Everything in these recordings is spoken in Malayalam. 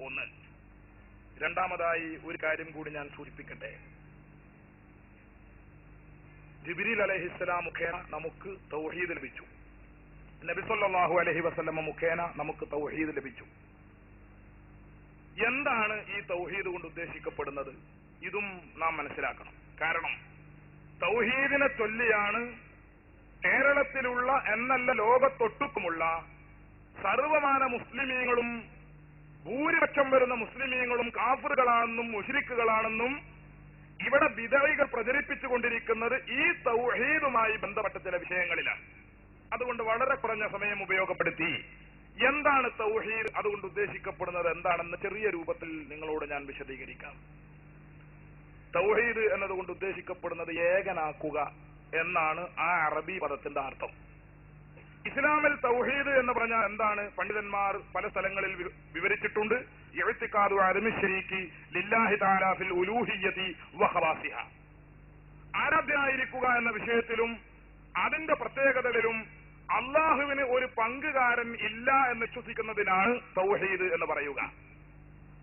ഒന്ന്. രണ്ടാമതായി ഒരു കാര്യം കൂടി ഞാൻ സൂചിപ്പിക്കട്ടെ. ജിബ്രീൽ അലൈഹിസ്സലാം മുഖേന നമുക്ക് തൗഹീദ് ലഭിച്ചു. നബി സല്ലല്ലാഹു അലൈഹി വസല്ലമ മുഖേന നമുക്ക് തൗഹീദ് ലഭിച്ചു. എന്താണ് ഈ തൗഹീദ് കൊണ്ട് ഉദ്ദേശിക്കപ്പെടുന്നത്? ഇതും നാം മനസ്സിലാക്കണം. കാരണം തൗഹീദിനെ ചൊല്ലിയാണ് കേരളത്തിലുള്ള എന്നല്ല ലോകത്തൊട്ടുക്കുമുള്ള സർവമാന മുസ്ലിമീങ്ങളും ഭൂരിപക്ഷം വരുന്ന മുസ്ലിമീങ്ങളും കാഫിറുകളാണെന്നും മുശ്രിക്കുകളാണെന്നും ഇവിടെ ബിദഈകൾ പ്രചരിപ്പിച്ചുകൊണ്ടിരിക്കുന്നത് ഈ തൗഹീദുമായി ബന്ധപ്പെട്ട ചില വിഷയങ്ങളിലാണ്. അതുകൊണ്ട് വളരെ കുറഞ്ഞ സമയം ഉപയോഗപ്പെടുത്തി എന്താണ് തൗഹീദ്, അതുകൊണ്ട് ഉദ്ദേശിക്കപ്പെടുന്നത് എന്താണെന്ന് ചെറിയ രൂപത്തിൽ നിങ്ങളോട് ഞാൻ വിശദീകരിക്കാം. തൗഹീദ് എന്നതുകൊണ്ട് ഉദ്ദേശിക്കപ്പെടുന്നത് ഏകനാക്കുക എന്നാണ് ആ അറബി പദത്തിന്റെ അർത്ഥം. ഇസ്ലാമിൽ തൗഹീദ് എന്ന് പറഞ്ഞാൽ എന്താണ്? പണ്ഡിതന്മാർ പല സ്ഥലങ്ങളിൽ വിവരിച്ചിട്ടുണ്ട്. ഇഅ്തിഖാദു അദമി ശരീക്കി ലില്ലാഹി തആല ഫിൽ ഉലൂഹിയ്യതി വഖവാസിഹ. ആരാധ്യനായിരിക്കുക എന്ന വിഷയത്തിലും അതിന്റെ പ്രത്യേകതകളിലും അള്ളാഹുവിന് ഒരു പങ്കുകാരൻ ഇല്ല എന്ന് വിശ്വസിക്കുന്നതിനാണ് തൗഹീദ് എന്ന് പറയുക.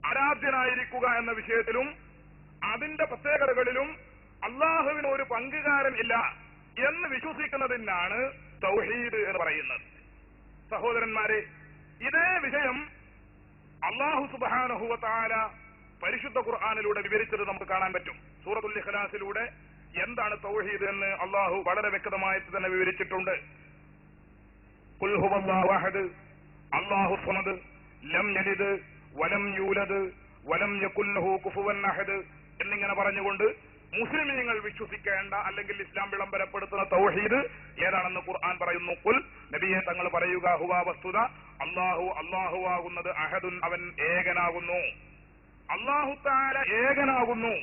ആരാധ്യനായിരിക്കുക എന്ന വിഷയത്തിലും അതിന്റെ പ്രത്യേകതകളിലും അള്ളാഹുവിന് ഒരു പങ്കുകാരൻ ഇല്ല എന്ന് വിശ്വസിക്കുന്നതിനാണ് തൗഹീദ് എന്ന് പറയുന്നത്. സഹോദരന്മാരെ, ഇതേ വിഷയം അല്ലാഹു സുബ്ഹാനഹു വ തആല പരിശുദ്ധ ഖുർആനിലൂടെ വിവരിച്ചത് നമുക്ക് കാണാൻ പറ്റും. സൂറത്തുൽ ഇഖ്ലാസിലൂടെ എന്താണ് തൗഹീദ് എന്ന് അല്ലാഹു വളരെ വ്യക്തമായിട്ട് തന്നെ വിവരിച്ചിട്ടുണ്ട്. ഖുൽ ഹുവല്ലാഹു അഹദ് അല്ലാഹു സമദ് ലം യലിദ് വലം യൂലദ് വലം യകുൽ ലഹു കുഫുവൻ അഹദ് എന്നിങ്ങനെ പറഞ്ഞുകൊണ്ട് മുസ്ലിമീങ്ങൾ വിശ്വസിക്കേണ്ട അല്ലെങ്കിൽ ഇസ്ലാം വിളംബരപ്പെടുത്തുന്ന തൗഹീദ് ഏതാണെന്ന് ഖുർആൻ പറയുന്നു. ഖുൽ, നബിയെ തങ്ങൾ പറയുക, ഹുവ വസ്തുത അല്ലാഹു ആകുന്നത് അഹദുൻ, അവൻ ഏകനാകുന്നു. അല്ലാഹു തആല ഏകനാകുന്നു.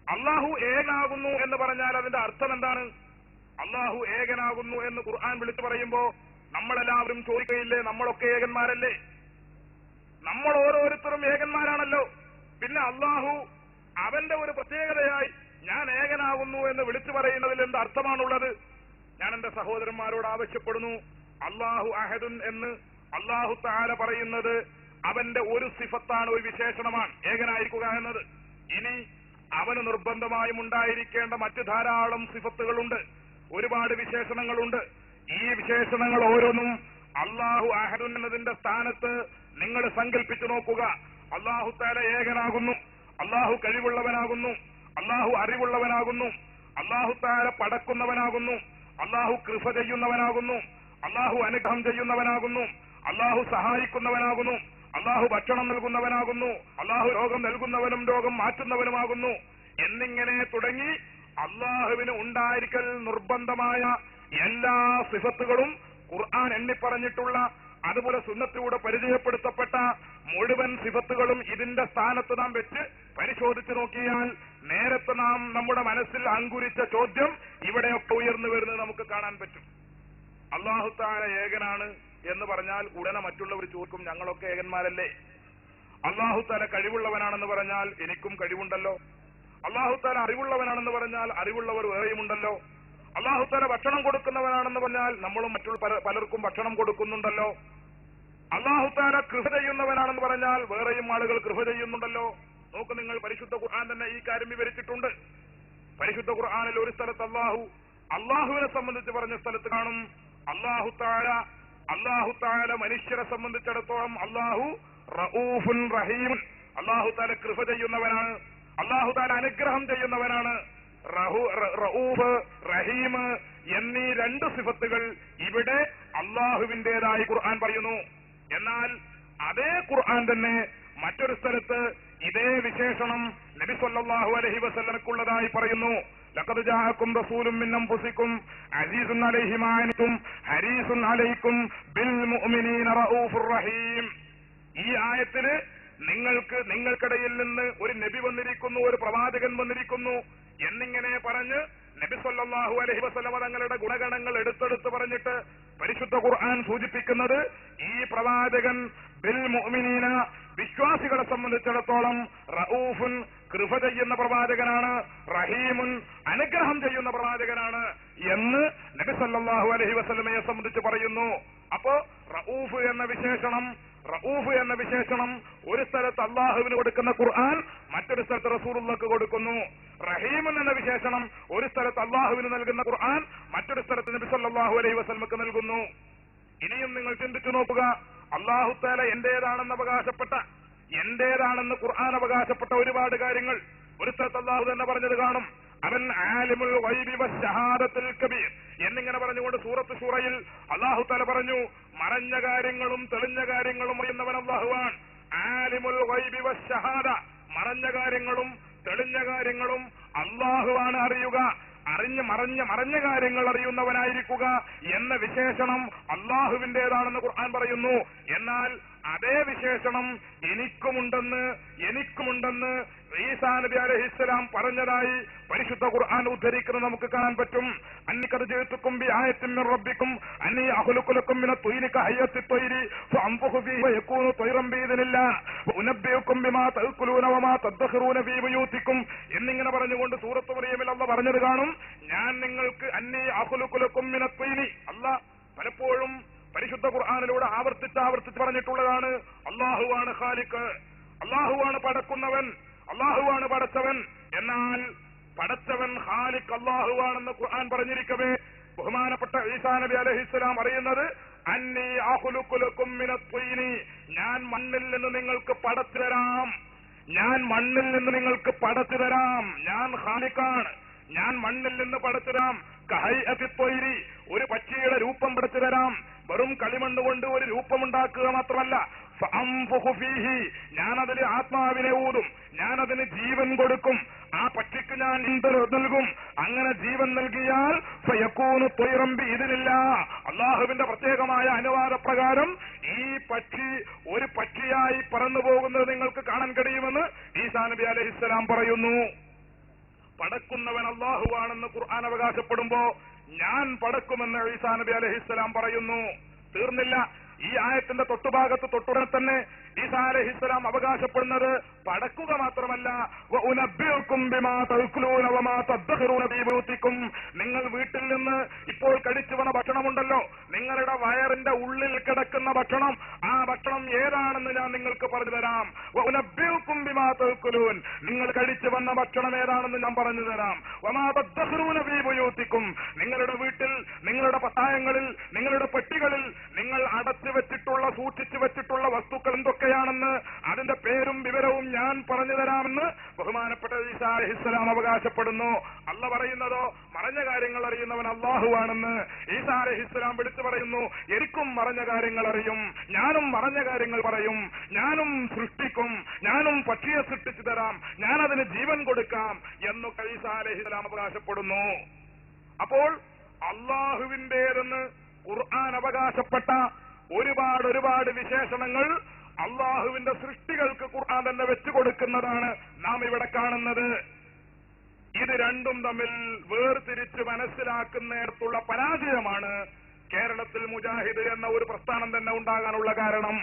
അല്ലാഹു ഏകനാകുന്നു എന്ന് പറഞ്ഞാൽ അതിന്റെ അർത്ഥം എന്താണ്? അല്ലാഹു ഏകനാകുന്നു എന്ന് ഖുർആൻ വിളിച്ചു പറയുമ്പോ നമ്മളെല്ലാവരും ചോദിക്കുകയില്ലേ, നമ്മളൊക്കെ ഏകന്മാരല്ലേ? നമ്മൾ ഓരോരുത്തരും ഏകന്മാരാണല്ലോ. പിന്നെ അല്ലാഹു അവന്റെ ഒരു പ്രത്യേകതയായി ഞാൻ ഏകനാകുന്നു എന്ന് വിളിച്ചു പറയുന്നതിൽ എന്ത് അർത്ഥമാണുള്ളത്? ഞാൻ എന്റെ സഹോദരന്മാരോട് ആവശ്യപ്പെടുന്നു, അല്ലാഹു അഹദുൻ എന്ന് അല്ലാഹു തആല പറയുന്നത് അവന്റെ ഒരു സിഫത്താണ്, ഒരു വിശേഷണമാണ് ഏകനായിരിക്കുക എന്നത്. ഇനി അവന് നിർബന്ധമായും ഉണ്ടായിരിക്കേണ്ട മറ്റു ധാരാളം സിഫത്തുകളുണ്ട്, ഒരുപാട് വിശേഷണങ്ങളുണ്ട്. ഈ വിശേഷണങ്ങൾ ഓരോന്നും അല്ലാഹു അഹദുൻ എന്നതിന്റെ സ്ഥാനത്ത് നിങ്ങൾ സങ്കല്പിച്ചു നോക്കുക. അല്ലാഹു തആല ഏകനാകുന്നു, അല്ലാഹു കഴിവുള്ളവനാകുന്നു, അല്ലാഹു അറിവുള്ളവനാകുന്നു, അല്ലാഹു തആല പടക്കുന്നവനാകുന്നു, അല്ലാഹു കൃപ ചെയ്യുന്നവനാകുന്നു, അല്ലാഹു അനുഗ്രഹം ചെയ്യുന്നവനാകുന്നു, അല്ലാഹു സഹായിക്കുന്നവനാകുന്നു, അല്ലാഹു ഭക്ഷണം നൽകുന്നവനാകുന്നു, അല്ലാഹു രോഗം നൽകുന്നവനും രോഗം മാറ്റുന്നവനുമാകുന്നു എന്നിങ്ങനെ തുടങ്ങി അല്ലാഹുവിന് ഉണ്ടായിരിക്കൽ നിർബന്ധമായ എല്ലാ സിഫത്തുകളും ഖുർആൻ എണ്ണിപ്പറഞ്ഞിട്ടുള്ള, അതുപോലെ സുന്നത്തിലൂടെ പരിചയപ്പെടുത്തപ്പെട്ട മുഴുവൻ സിഫത്തുകളും ഇതിന്റെ സ്ഥാനത്ത് നാം വെച്ച് പരിശോധിച്ചു നോക്കിയാൽ നേരത്തെ നാം നമ്മുടെ മനസ്സിൽ അങ്കുരിച്ച ചോദ്യം ഇവിടെയൊക്കെ ഉയർന്നു വരുന്നത് നമുക്ക് കാണാൻ പറ്റും. അല്ലാഹു തആല ഏകനാണ് എന്ന് പറഞ്ഞാൽ ഉടനെ മറ്റുള്ളവർ ചോദിക്കും, ഞങ്ങളൊക്കെ ഏകന്മാരല്ലേ? അല്ലാഹു തആല കഴിവുള്ളവനാണെന്ന് പറഞ്ഞാൽ എനിക്കും കഴിവുണ്ടല്ലോ. അല്ലാഹു തആല അറിവുള്ളവനാണെന്ന് പറഞ്ഞാൽ അറിവുള്ളവർ വേറെയുമുണ്ടല്ലോ. അല്ലാഹു തആല ഭക്ഷണം കൊടുക്കുന്നവനാണെന്ന് പറഞ്ഞാൽ നമ്മളും മറ്റുള്ള പലർക്കും ഭക്ഷണം കൊടുക്കുന്നുണ്ടല്ലോ. അല്ലാഹു തആല കൃപ ചെയ്യുന്നവനാണെന്ന് പറഞ്ഞാൽ വേറെയും ആളുകൾ കൃപ ചെയ്യുന്നുണ്ടല്ലോ. നോക്ക് നിങ്ങൾ, പരിശുദ്ധ ഖുർആൻ തന്നെ ഈ കാര്യം വിവരിച്ചിട്ടുണ്ട്. പരിശുദ്ധ ഖുർആനിൽ ഒരു സ്ഥലത്ത് അല്ലാഹുവിനെ സംബന്ധിച്ച് പറഞ്ഞ സ്ഥലത്ത് കാണും അല്ലാഹു തആല മനുഷ്യരെ സംബന്ധിച്ചിടത്തോളം അല്ലാഹു റഊഫുൻ റഹീമുൻ, അല്ലാഹു തആല കൃപ ചെയ്യുന്നവനാണ്, അല്ലാഹു തആല അനുഗ്രഹം ചെയ്യുന്നവനാണ്. റഊഫ്, റഹീം എന്നീ രണ്ട് സിഫത്തുകൾ ഇവിടെ അല്ലാഹുവിന്റേതായി ഖുർആൻ പറയുന്നു. എന്നാൽ അതേ ഖുർആൻ തന്നെ മറ്റൊരു സ്ഥലത്ത് ഇതേ വിശേഷണം നബി സല്ലല്ലാഹു അലൈഹി വസല്ലമക്കുള്ളതായി പറയുന്നു. ലഖദ് ജാഅക്കും റസൂലുൻ മിൻ അൻഫുസിക്കും അസീസുൻ അലൈഹി മാ അനിതും ഹരീസുൻ അലൈക്കും ബിൽ മുഅ്മിനീന റഊഫുർ റഹീം. ഈ ആയത്തിന് നിങ്ങൾക്കിടയിൽ നിന്ന് ഒരു നബി വന്നിരിക്കുന്നു, ഒരു പ്രവാചകൻ വന്നിരിക്കുന്നു എന്നിങ്ങനെ പറഞ്ഞ് നബി സല്ലല്ലാഹു അലൈഹി വസല്ലമ തങ്ങളുടെ ഗുണഗണങ്ങൾ എടുത്തെടുത്ത് പറഞ്ഞിട്ട് പരിശുദ്ധ ഖുർആൻ സൂചിപ്പിക്കുന്നത് ഈ പ്രവാചകൻ ബിൽ മുഅ്മിനീന, വിശ്വാസികളെ സംബന്ധിച്ചിടത്തോളം റഊഫുൻ, കൃപ ചെയ്യുന്ന പ്രവാചകനാണ്, റഹീമുൻ, അനുഗ്രഹം ചെയ്യുന്ന പ്രവാചകനാണ് എന്ന് നബി സല്ലല്ലാഹു അലൈഹി വസല്ലമയെ സംബന്ധിച്ച് പറയുന്നു. അപ്പോ റഊഫ് എന്ന വിശേഷണം റഊഫ് എന്ന വിശേഷണം ഒരു സ്ഥലത്ത് അള്ളാഹുവിന് കൊടുക്കുന്ന ഖുർആൻ മറ്റൊരു സ്ഥലത്ത് റസൂലുള്ളാഹിക്ക് കൊടുക്കുന്നു. റഹീം എന്ന വിശേഷണം ഒരു സ്ഥലത്ത് അള്ളാഹുവിന് നൽകുന്ന ഖുർആൻ മറ്റൊരു സ്ഥലത്ത് നബി സല്ലല്ലാഹു അലൈഹി വസല്ലമക്ക് നൽകുന്നു. ഇനിയും നിങ്ങൾ ചിന്തിച്ചു നോക്കുക, അല്ലാഹു തആല എന്റേതാണെന്ന് ഖുർആൻ അവകാശപ്പെട്ട ഒരുപാട് കാര്യങ്ങൾ ഒരു സ്ഥലത്ത് അല്ലാഹു തന്നെ പറഞ്ഞത് കാണും. അവൻ ആലിമുൽ ഗൈബി വശഹാദത്തുൽ കബീർ എന്നിങ്ങനെ പറഞ്ഞുകൊണ്ട് സൂറത്ത് ശൂറയിൽ അല്ലാഹു തആല പറഞ്ഞു, മറഞ്ഞ കാര്യങ്ങളും തെളിഞ്ഞ കാര്യങ്ങളും അറിയുന്നവൻ അല്ലാഹുവാണ്. ആലിമുൽ ഗൈബി വശഹാദ, മറഞ്ഞ കാര്യങ്ങളും തെളിഞ്ഞ കാര്യങ്ങളും അല്ലാഹുവാണ് അറിയുക. മറഞ്ഞ കാര്യങ്ങൾ അറിയുന്നവനായിരിക്കുക എന്ന വിശേഷണം അള്ളാഹുവിന്റേതാണെന്ന് ഖുർആൻ പറയുന്നു. എന്നാൽ അതേ വിശേഷണം എനിക്കുമുണ്ടെന്ന് ഈസാ നബി അലൈഹിസ്സലാം പറഞ്ഞതായി പരിശുദ്ധ ഖുർആൻ ഉദ്ധരിക്കുന്നത് നമുക്ക് കാണാൻ പറ്റും. അന്നിഖദ് ജിഅ്തുകും ബിആയത്തിൻ മിർ റബ്ബിക്കും അന്നി അഖ്ലുഖു ലക്കും മിന ത്വയ്രി കഹയ്യത്തി ത്വയ്രി ഫഅൻഫുഖു ഫീഹി വയകൂനു ത്വയ്റൻ ബിഇذനില്ലാഹ് വഉനബ്ബിഉകും ബിമാ തഅകുലൂന വമാ തദ്ഖിറൂന ഫീ ബുയൂതിക്കും എന്നിങ്ങനെ പറഞ്ഞുകൊണ്ട് സൂറത്ത് മറിയമിൽ അല്ലാഹ് പറഞ്ഞത് കാണും, ഞാൻ നിങ്ങൾക്ക് അന്നി അഖ്ലുഖു ലക്കും മിന ത്വയ്രി. അല്ലാഹ് പലപ്പോഴും പരിശുദ്ധ ഖുർആനിലൂടെ ആവർത്തിച്ച് പറഞ്ഞിട്ടുള്ളതാണ്, അല്ലാഹുവാണ് ഖാലിഖ്, അല്ലാഹുവാണ് പടക്കുന്നവൻ, അല്ലാഹുവാണ് പടച്ചവൻ. എന്നാൽ പടച്ചവൻ ഖാലിഖ് അല്ലാഹുവാണെന്ന് ഖുർആൻ പറഞ്ഞിരിക്കവേ ബഹുമാനപ്പെട്ട ഈസാ നബി അലൈഹിസ്സലാം അറിയുന്നത് അന്നി അഖ്ലുഖു ലക്കും മിനത് ത്വയ്രി, ഞാൻ മണ്ണിൽ നിന്ന് നിങ്ങൾക്ക് പടച്ചു തരാം, ഞാൻ ഖാലിഖാണ്, ഞാൻ മണ്ണിൽ നിന്ന് പടച്ചുതരാം. കഹയ്യത്തി ത്വയ്രി, ഒരു പക്ഷിയുടെ രൂപം പടച്ചു തരാം. വെറും കളിമണ്ണ് കൊണ്ട് ഒരു രൂപമുണ്ടാക്കുക മാത്രമല്ല, ഫഅൻഫുഖു ഫീഹി, ഞാനതിൽ ആത്മാവിനെ ഊതും, ഞാനതിന് ജീവൻ കൊടുക്കും, ആ പക്ഷിക്ക് ഞാൻ നൽകും. അങ്ങനെ ജീവൻ നൽകിയാൽ ഫയകൂനു ത്വയ്റൻ ബിഇذനില്ലാഹ്, അല്ലാഹുവിന്റെ പ്രത്യേകമായ അനുവാദപ്രകാരം ഈ പക്ഷി ഒരു പക്ഷിയായി പറന്നു പോകുന്നത് നിങ്ങൾക്ക് കാണാൻ കഴിയുമെന്ന് ഈസാ നബി അലൈഹിസ്സലാം പറയുന്നു. പടക്കുന്നവൻ അല്ലാഹുവാണെന്ന് ഖുർആൻ അവകാശപ്പെടുമ്പോ ഞാൻ പടക്കുമെന്ന് ഈസാ നബി അലൈഹിസ്സലാം പറയുന്നു. തീർന്നില്ല, ഈ ആയത്തിന്റെ തൊട്ടുടനെ തന്നെ ഈസാ അലൈഹിസ്സലാം അവകാശപ്പെടുന്നത് പടക്കുക മാത്രമല്ല, വഉനബ്ബിഉകും ബിമാ തഅകുലൂന വമാ തദ്ഖിറൂന ഫീ ബുയൂതിക്കും, നിങ്ങൾ വീട്ടിൽ നിന്ന് ഇപ്പോൾ കഴിച്ചു വന്ന ഭക്ഷണമുണ്ടല്ലോ, നിങ്ങളുടെ വയറിന്റെ ഉള്ളിൽ കിടക്കുന്ന ഭക്ഷണം, ആ ഭക്ഷണം ഏതാണെന്ന് ഞാൻ നിങ്ങൾക്ക് പറഞ്ഞു തരാം. വഉനബ്ബിഉകും ബിമാ തഅകുലൂൻ, നിങ്ങൾ കഴിച്ചു വന്ന ഭക്ഷണം ഏതാണെന്ന് ഞാൻ പറഞ്ഞു തരാം. വമാ തദ്ഖിറൂന ഫീ ബുയൂതിക്കും, നിങ്ങളുടെ വീട്ടിൽ, നിങ്ങളുടെ പത്തായങ്ങളിൽ, നിങ്ങളുടെ പെട്ടികളിൽ നിങ്ങൾ സൂക്ഷിച്ചു വെച്ചിട്ടുള്ള വസ്തുക്കൾ എന്തൊക്കെയാണെന്ന് അതിന്റെ പേരും വിവരവും ഞാൻ പറഞ്ഞു തരാമെന്ന് ബഹുമാനപ്പെട്ട ഈസാ അലൈഹിസ്സലാം അവകാശപ്പെടുന്നു. അല്ലാഹു പറയുന്നതോ മറഞ്ഞ കാര്യങ്ങൾ അറിയുന്നവൻ അല്ലാഹുവാണെന്ന്. ഈസാ അലൈഹിസ്സലാം വിളിച്ചു പറയുന്നു, എനിക്കും മറഞ്ഞ കാര്യങ്ങൾ അറിയും, ഞാനും മറഞ്ഞ കാര്യങ്ങൾ പറയും, ഞാനും സൃഷ്ടിക്കും, ഞാനും പക്ഷിയെ സൃഷ്ടിച്ചു തരാം, ഞാനതിന് ജീവൻ കൊടുക്കാം എന്നൊക്കെ ഈസാ അലൈഹിസ്സലാം അവകാശപ്പെടുന്നു. അപ്പോൾ അല്ലാഹുവിന്റേതെന്ന് ഖുർആൻ അവകാശപ്പെട്ട ഒരുപാട് വിശേഷണങ്ങൾ അള്ളാഹുവിന്റെ സൃഷ്ടികൾക്ക് ഖുർആൻ തന്നെ വെച്ചു കൊടുക്കുന്നതാണ് നാം ഇവിടെ കാണുന്നത്. ഇത് രണ്ടും തമ്മിൽ വേർതിരിച്ച് മനസ്സിലാക്കുന്നിടത്തുള്ള പരാജയമാണ് കേരളത്തിൽ മുജാഹിദ് എന്ന ഒരു പ്രസ്ഥാനം തന്നെ ഉണ്ടാകാനുള്ള കാരണം.